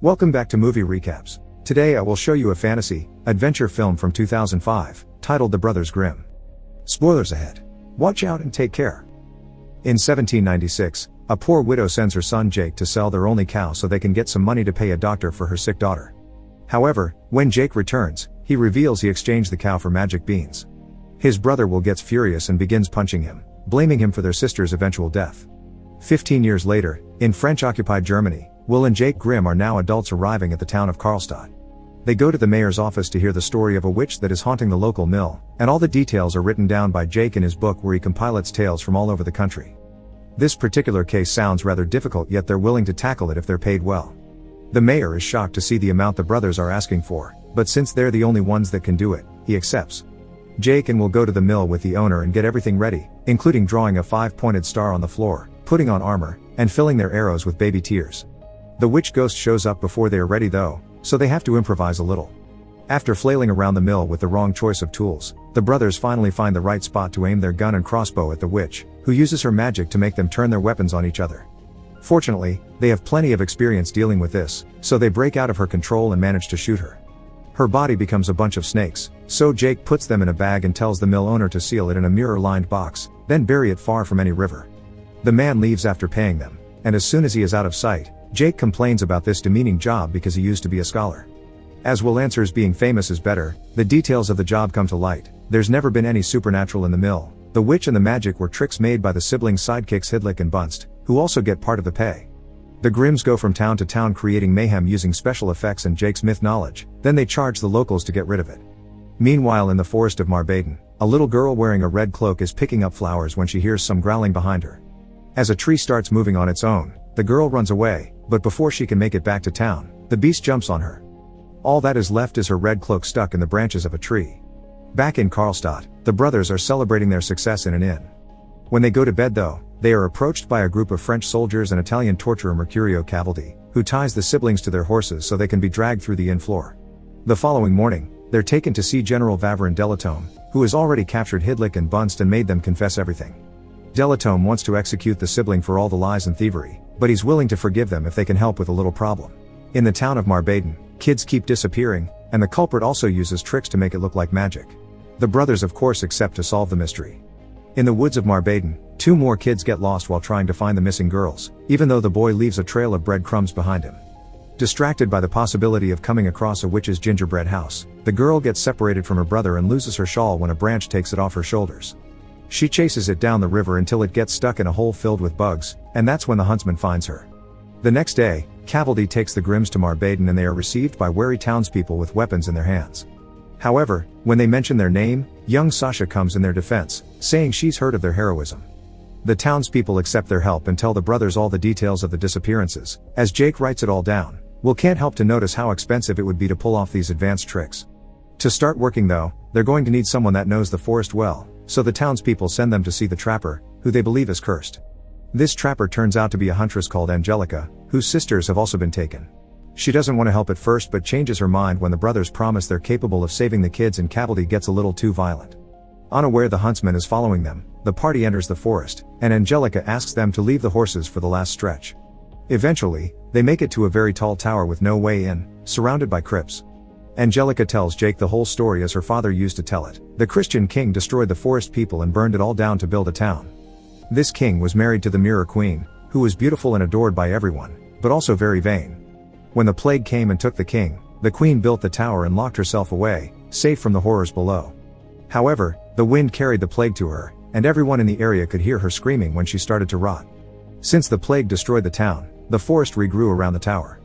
Welcome back to Movie Recaps. Today I will show you a fantasy, adventure film from 2005, titled The Brothers Grimm. Spoilers ahead. Watch out and take care. In 1796, a poor widow sends her son Jake to sell their only cow so they can get some money to pay a doctor for her sick daughter. However, when Jake returns, he reveals he exchanged the cow for magic beans. His brother Will gets furious and begins punching him, blaming him for their sister's eventual death. 15 years later, in French-occupied Germany, Will and Jake Grimm are now adults arriving at the town of Karlstadt. They go to the mayor's office to hear the story of a witch that is haunting the local mill, and all the details are written down by Jake in his book where he compiles tales from all over the country. This particular case sounds rather difficult, yet they're willing to tackle it if they're paid well. The mayor is shocked to see the amount the brothers are asking for, but since they're the only ones that can do it, he accepts. Jake and Will go to the mill with the owner and get everything ready, including drawing a 5-pointed star on the floor, putting on armor, and filling their arrows with baby tears. The witch ghost shows up before they are ready though, so they have to improvise a little. After flailing around the mill with the wrong choice of tools, the brothers finally find the right spot to aim their gun and crossbow at the witch, who uses her magic to make them turn their weapons on each other. Fortunately, they have plenty of experience dealing with this, so they break out of her control and manage to shoot her. Her body becomes a bunch of snakes, so Jake puts them in a bag and tells the mill owner to seal it in a mirror-lined box, then bury it far from any river. The man leaves after paying them, and as soon as he is out of sight, Jake complains about this demeaning job because he used to be a scholar. As Will answers being famous is better, the details of the job come to light. There's never been any supernatural in the mill. The witch and the magic were tricks made by the siblings' sidekicks Hidlik and Bunst, who also get part of the pay. The Grimms go from town to town creating mayhem using special effects and Jake's myth knowledge, then they charge the locals to get rid of it. Meanwhile in the forest of Marbaden, a little girl wearing a red cloak is picking up flowers when she hears some growling behind her. As a tree starts moving on its own, the girl runs away, but before she can make it back to town, the beast jumps on her. All that is left is her red cloak stuck in the branches of a tree. Back in Karlstadt, the brothers are celebrating their success in an inn. When they go to bed though, they are approached by a group of French soldiers and Italian torturer Mercurio Cavaldi, who ties the siblings to their horses so they can be dragged through the inn floor. The following morning, they're taken to see General Vavarin Delatome, who has already captured Hidlik and Bunst and made them confess everything. Delatome wants to execute the sibling for all the lies and thievery, but he's willing to forgive them if they can help with a little problem. In the town of Marbaden, kids keep disappearing, and the culprit also uses tricks to make it look like magic. The brothers of course accept to solve the mystery. In the woods of Marbaden, 2 more kids get lost while trying to find the missing girls, even though the boy leaves a trail of breadcrumbs behind him. Distracted by the possibility of coming across a witch's gingerbread house, the girl gets separated from her brother and loses her shawl when a branch takes it off her shoulders. She chases it down the river until it gets stuck in a hole filled with bugs, and that's when the huntsman finds her. The next day, Cavaldi takes the Grimms to Marbaden and they are received by wary townspeople with weapons in their hands. However, when they mention their name, young Sasha comes in their defense, saying she's heard of their heroism. The townspeople accept their help and tell the brothers all the details of the disappearances. As Jake writes it all down, Will can't help to notice how expensive it would be to pull off these advanced tricks. To start working though, they're going to need someone that knows the forest well, so the townspeople send them to see the trapper, who they believe is cursed. This trapper turns out to be a huntress called Angelica, whose sisters have also been taken. She doesn't want to help at first but changes her mind when the brothers promise they're capable of saving the kids and Cavaldi gets a little too violent. Unaware the huntsman is following them, the party enters the forest, and Angelica asks them to leave the horses for the last stretch. Eventually, they make it to a very tall tower with no way in, surrounded by crypts. Angelica tells Jake the whole story as her father used to tell it. The Christian king destroyed the forest people and burned it all down to build a town. This king was married to the Mirror Queen, who was beautiful and adored by everyone, but also very vain. When the plague came and took the king, the queen built the tower and locked herself away, safe from the horrors below. However, the wind carried the plague to her, and everyone in the area could hear her screaming when she started to rot. Since the plague destroyed the town, the forest regrew around the tower.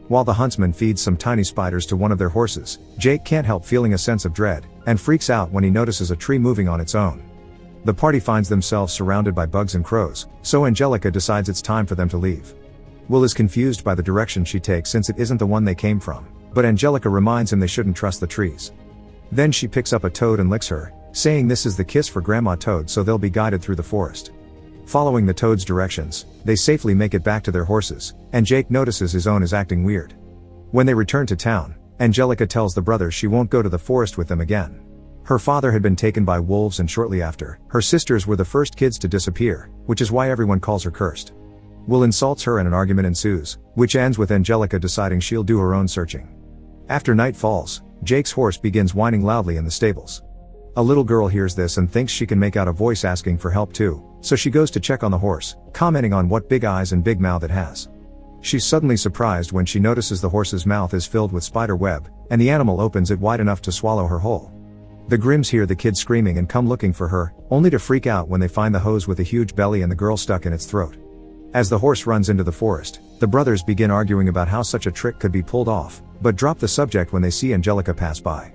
While the huntsman feeds some tiny spiders to one of their horses, Jake can't help feeling a sense of dread, and freaks out when he notices a tree moving on its own. The party finds themselves surrounded by bugs and crows, so Angelica decides it's time for them to leave. Will is confused by the direction she takes since it isn't the one they came from, but Angelica reminds him they shouldn't trust the trees. Then she picks up a toad and licks her, saying this is the kiss for Grandma Toad so they'll be guided through the forest. Following the toad's directions, they safely make it back to their horses, and Jake notices his own is acting weird. When they return to town, Angelica tells the brothers she won't go to the forest with them again. Her father had been taken by wolves and shortly after, her sisters were the first kids to disappear, which is why everyone calls her cursed. Will insults her and an argument ensues, which ends with Angelica deciding she'll do her own searching. After night falls, Jake's horse begins whining loudly in the stables. A little girl hears this and thinks she can make out a voice asking for help too, so she goes to check on the horse, commenting on what big eyes and big mouth it has. She's suddenly surprised when she notices the horse's mouth is filled with spider web, and the animal opens it wide enough to swallow her whole. The Grimms hear the kid screaming and come looking for her, only to freak out when they find the hose with a huge belly and the girl stuck in its throat. As the horse runs into the forest, the brothers begin arguing about how such a trick could be pulled off, but drop the subject when they see Angelica pass by.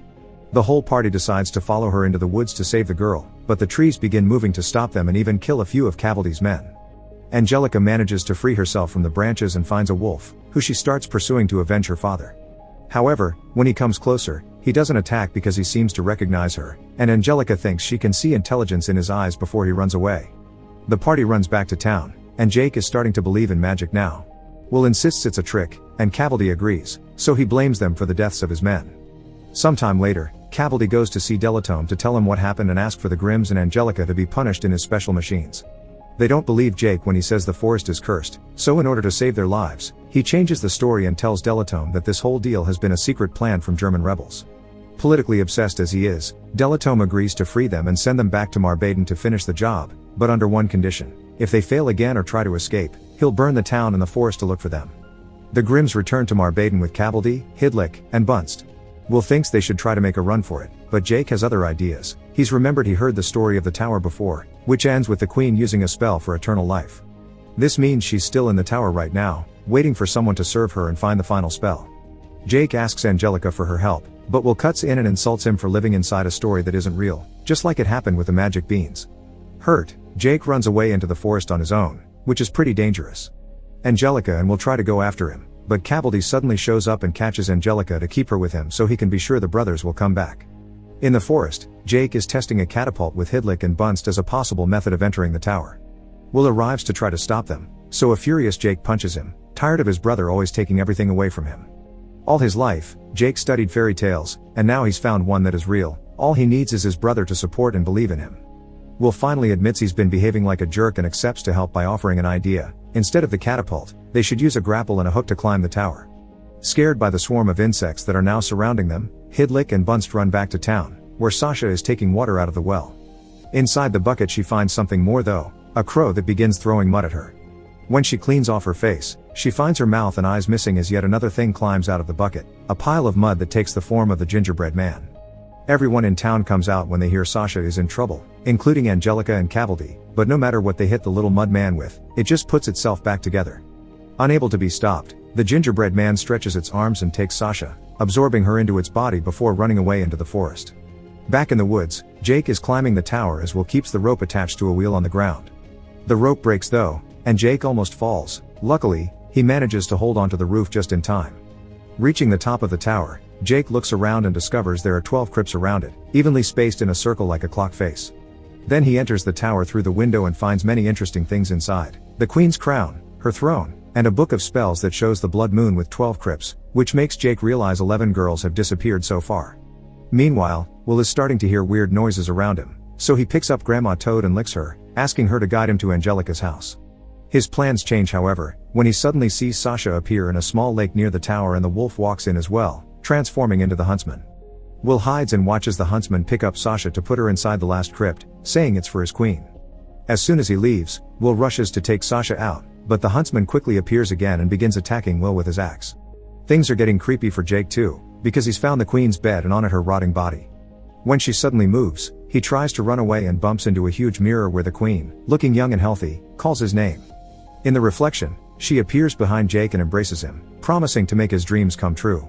The whole party decides to follow her into the woods to save the girl, but the trees begin moving to stop them and even kill a few of Cavaldy's men. Angelica manages to free herself from the branches and finds a wolf, who she starts pursuing to avenge her father. However, when he comes closer, he doesn't attack because he seems to recognize her, and Angelica thinks she can see intelligence in his eyes before he runs away. The party runs back to town, and Jake is starting to believe in magic now. Will insists it's a trick, and Cavaldy agrees, so he blames them for the deaths of his men. Sometime later, Cavaldy goes to see Delatome to tell him what happened and ask for the Grimms and Angelica to be punished in his special machines. They don't believe Jake when he says the forest is cursed, so in order to save their lives, he changes the story and tells Delatome that this whole deal has been a secret plan from German rebels. Politically obsessed as he is, Delatome agrees to free them and send them back to Marbaden to finish the job, but under one condition. If they fail again or try to escape, he'll burn the town and the forest to look for them. The Grimms return to Marbaden with Cavaldy, Hidlik, and Bunst. Will thinks they should try to make a run for it, but Jake has other ideas. He's remembered he heard the story of the tower before, which ends with the queen using a spell for eternal life. This means she's still in the tower right now, waiting for someone to serve her and find the final spell. Jake asks Angelica for her help, but Will cuts in and insults him for living inside a story that isn't real, just like it happened with the magic beans. Hurt, Jake runs away into the forest on his own, which is pretty dangerous. Angelica and Will try to go after him, but Cavaldy suddenly shows up and catches Angelica to keep her with him so he can be sure the brothers will come back. In the forest, Jake is testing a catapult with Hidlik and Bunst as a possible method of entering the tower. Will arrives to try to stop them, so a furious Jake punches him, tired of his brother always taking everything away from him. All his life, Jake studied fairy tales, and now he's found one that is real. All he needs is his brother to support and believe in him. Will finally admits he's been behaving like a jerk and accepts to help by offering an idea. Instead of the catapult, they should use a grapple and a hook to climb the tower. Scared by the swarm of insects that are now surrounding them, Hidlik and Bunst run back to town, where Sasha is taking water out of the well. Inside the bucket she finds something more though, a crow that begins throwing mud at her. When she cleans off her face, she finds her mouth and eyes missing as yet another thing climbs out of the bucket, a pile of mud that takes the form of the gingerbread man. Everyone in town comes out when they hear Sasha is in trouble, including Angelica and Cavaldy, but no matter what they hit the little mud man with, it just puts itself back together. Unable to be stopped, the gingerbread man stretches its arms and takes Sasha, absorbing her into its body before running away into the forest. Back in the woods, Jake is climbing the tower as Will keeps the rope attached to a wheel on the ground. The rope breaks though, and Jake almost falls. Luckily, he manages to hold onto the roof just in time. Reaching the top of the tower, Jake looks around and discovers there are 12 crypts around it, evenly spaced in a circle like a clock face. Then he enters the tower through the window and finds many interesting things inside. The queen's crown, her throne, and a book of spells that shows the blood moon with 12 crypts, which makes Jake realize 11 girls have disappeared so far. Meanwhile, Will is starting to hear weird noises around him, so he picks up Grandma Toad and licks her, asking her to guide him to Angelica's house. His plans change however, when he suddenly sees Sasha appear in a small lake near the tower and the wolf walks in as well, transforming into the huntsman. Will hides and watches the huntsman pick up Sasha to put her inside the last crypt, saying it's for his queen. As soon as he leaves, Will rushes to take Sasha out, but the huntsman quickly appears again and begins attacking Will with his axe. Things are getting creepy for Jake too, because he's found the queen's bed and on it her rotting body. When she suddenly moves, he tries to run away and bumps into a huge mirror where the queen, looking young and healthy, calls his name. In the reflection, she appears behind Jake and embraces him, promising to make his dreams come true.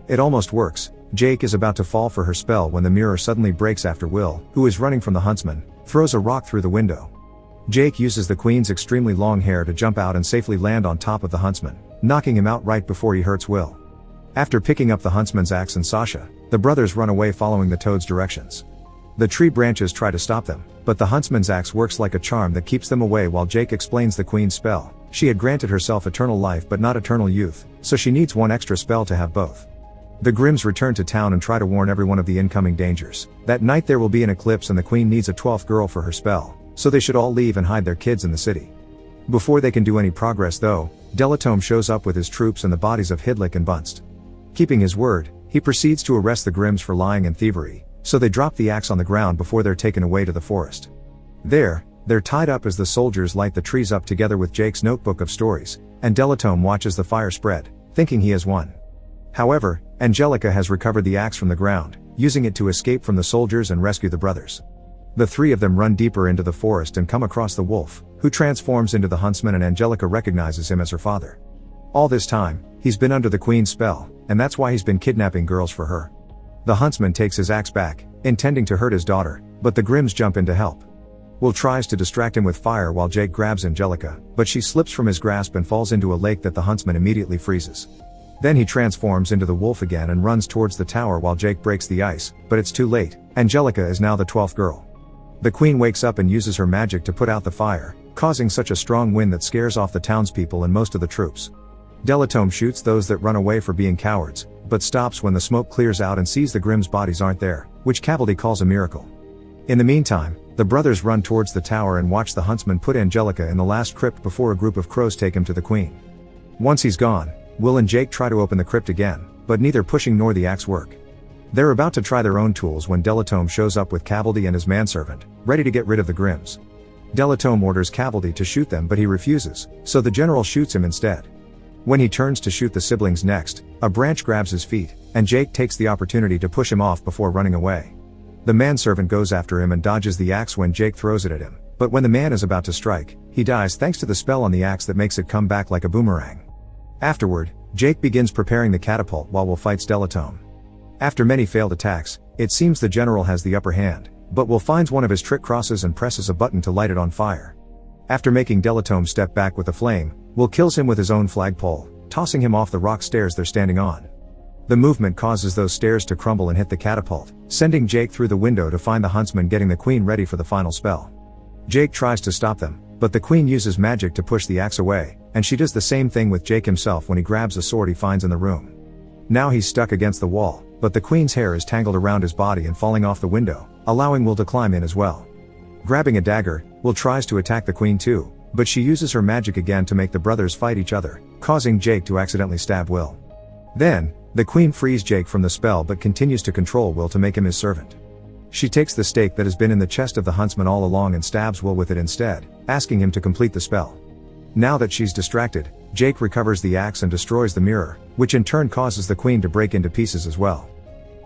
It almost works. Jake is about to fall for her spell when the mirror suddenly breaks after Will, who is running from the huntsman, throws a rock through the window. Jake uses the queen's extremely long hair to jump out and safely land on top of the huntsman, knocking him out right before he hurts Will. After picking up the huntsman's axe and Sasha, the brothers run away following the toad's directions. The tree branches try to stop them, but the huntsman's axe works like a charm that keeps them away while Jake explains the queen's spell. She had granted herself eternal life but not eternal youth, so she needs one extra spell to have both. The Grimms return to town and try to warn everyone of the incoming dangers. That night there will be an eclipse and the queen needs a 12th girl for her spell, so they should all leave and hide their kids in the city. Before they can do any progress though, Delatome shows up with his troops and the bodies of Hidlik and Bunst. Keeping his word, he proceeds to arrest the Grimms for lying and thievery, so they drop the axe on the ground before they're taken away to the forest. There, they're tied up as the soldiers light the trees up together with Jake's notebook of stories, and Delatome watches the fire spread, thinking he has won. However, Angelica has recovered the axe from the ground, using it to escape from the soldiers and rescue the brothers. The three of them run deeper into the forest and come across the wolf, who transforms into the huntsman, and Angelica recognizes him as her father. All this time, he's been under the queen's spell, and that's why he's been kidnapping girls for her. The huntsman takes his axe back, intending to hurt his daughter, but the Grimms jump in to help. Will tries to distract him with fire while Jake grabs Angelica, but she slips from his grasp and falls into a lake that the huntsman immediately freezes. Then he transforms into the wolf again and runs towards the tower while Jake breaks the ice, but it's too late. Angelica is now the 12th girl. The queen wakes up and uses her magic to put out the fire, causing such a strong wind that scares off the townspeople and most of the troops. Delatome shoots those that run away for being cowards, but stops when the smoke clears out and sees the Grimm's bodies aren't there, which Capaldi calls a miracle. In the meantime, the brothers run towards the tower and watch the huntsman put Angelica in the last crypt before a group of crows take him to the queen. Once he's gone, Will and Jake try to open the crypt again, but neither pushing nor the axe work. They're about to try their own tools when Delatome shows up with Capaldi and his manservant, ready to get rid of the Grimms. Delatome orders Capaldi to shoot them, but he refuses, so the general shoots him instead. When he turns to shoot the siblings next, a branch grabs his feet, and Jake takes the opportunity to push him off before running away. The manservant goes after him and dodges the axe when Jake throws it at him, but when the man is about to strike, he dies thanks to the spell on the axe that makes it come back like a boomerang. Afterward, Jake begins preparing the catapult while Will fights Delatome. After many failed attacks, it seems the general has the upper hand, but Will finds one of his trick crosses and presses a button to light it on fire. After making Delatome step back with the flame, Will kills him with his own flagpole, tossing him off the rock stairs they're standing on. The movement causes those stairs to crumble and hit the catapult, sending Jake through the window to find the huntsman getting the queen ready for the final spell. Jake tries to stop them, but the queen uses magic to push the axe away, and she does the same thing with Jake himself when he grabs a sword he finds in the room. Now he's stuck against the wall, but the queen's hair is tangled around his body and falling off the window, allowing Will to climb in as well. Grabbing a dagger, Will tries to attack the queen too, but she uses her magic again to make the brothers fight each other, causing Jake to accidentally stab Will. Then, the queen frees Jake from the spell but continues to control Will to make him his servant. She takes the stake that has been in the chest of the huntsman all along and stabs Will with it instead, asking him to complete the spell. Now that she's distracted, Jake recovers the axe and destroys the mirror, which in turn causes the queen to break into pieces as well.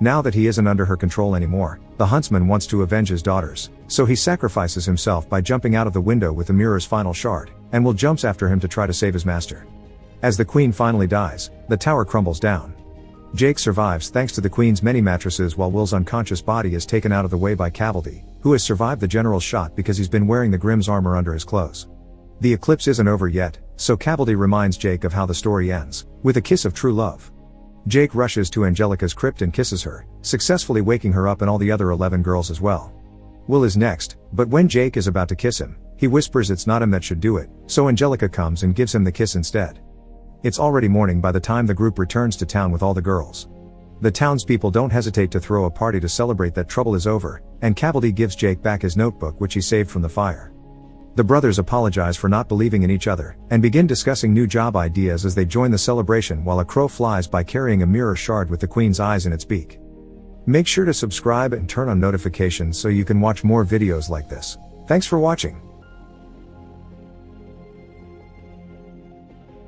Now that he isn't under her control anymore, the huntsman wants to avenge his daughters, so he sacrifices himself by jumping out of the window with the mirror's final shard, and Will jumps after him to try to save his master. As the queen finally dies, the tower crumbles down. Jake survives thanks to the queen's many mattresses while Will's unconscious body is taken out of the way by Capaldi, who has survived the general's shot because he's been wearing the Grimm's armor under his clothes. The eclipse isn't over yet, so Capaldi reminds Jake of how the story ends, with a kiss of true love. Jake rushes to Angelica's crypt and kisses her, successfully waking her up and all the other 11 girls as well. Will is next, but when Jake is about to kiss him, he whispers it's not him that should do it, so Angelica comes and gives him the kiss instead. It's already morning by the time the group returns to town with all the girls. The townspeople don't hesitate to throw a party to celebrate that trouble is over, and Capaldi gives Jake back his notebook which he saved from the fire. The brothers apologize for not believing in each other, and begin discussing new job ideas as they join the celebration while a crow flies by carrying a mirror shard with the queen's eyes in its beak. Make sure to subscribe and turn on notifications so you can watch more videos like this. Thanks for watching.